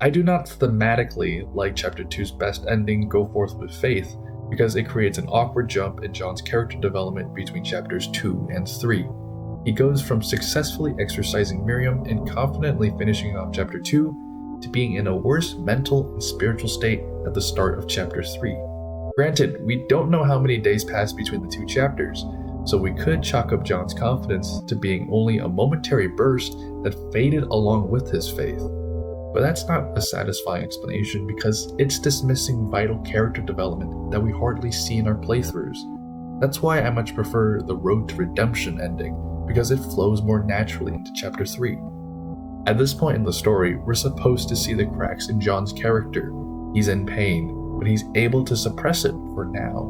I do not thematically like Chapter 2's best ending, Go Forth with Faith, because it creates an awkward jump in John's character development between Chapters 2 and 3. He goes from successfully exorcising Miriam and confidently finishing off Chapter 2 to being in a worse mental and spiritual state at the start of Chapter 3. Granted, we don't know how many days passed between the two chapters, so we could chalk up John's confidence to being only a momentary burst that faded along with his faith. But that's not a satisfying explanation because it's dismissing vital character development that we hardly see in our playthroughs. That's why I much prefer the Road to Redemption ending, because it flows more naturally into Chapter 3. At this point in the story, we're supposed to see the cracks in John's character. He's in pain, but he's able to suppress it for now.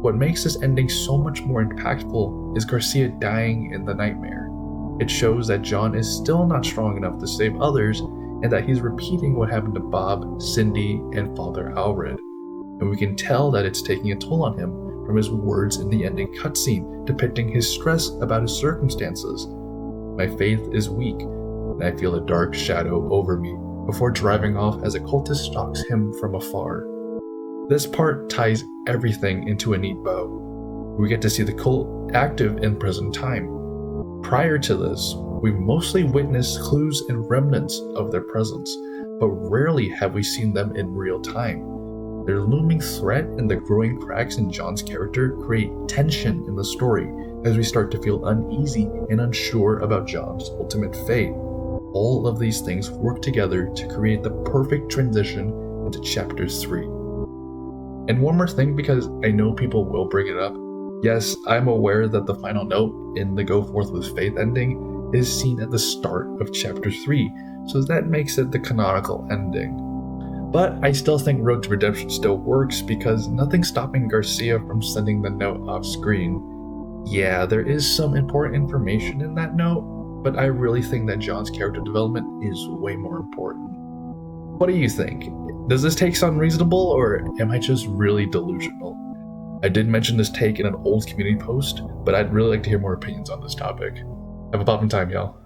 What makes this ending so much more impactful is Garcia dying in the nightmare. It shows that John is still not strong enough to save others, and that he's repeating what happened to Bob, Cindy, and Father Alred. And we can tell that it's taking a toll on him from his words in the ending cutscene depicting his stress about his circumstances. My faith is weak, and I feel a dark shadow over me, before driving off as a cultist stalks him from afar. This part ties everything into a neat bow. We get to see the cult active in present time. Prior to this, we've mostly witnessed clues and remnants of their presence, but rarely have we seen them in real time. Their looming threat and the growing cracks in John's character create tension in the story as we start to feel uneasy and unsure about John's ultimate fate. All of these things work together to create the perfect transition into Chapter 3. And one more thing, because I know people will bring it up. Yes, I'm aware that the final note in the Go Forth with Faith ending is seen at the start of Chapter 3, so that makes it the canonical ending. But I still think Road to Redemption still works because nothing's stopping Garcia from sending the note off screen. Yeah, there is some important information in that note, but I really think that John's character development is way more important. What do you think? Does this take sound reasonable, or am I just really delusional? I did mention this take in an old community post, but I'd really like to hear more opinions on this topic. Have a poppin' time, y'all.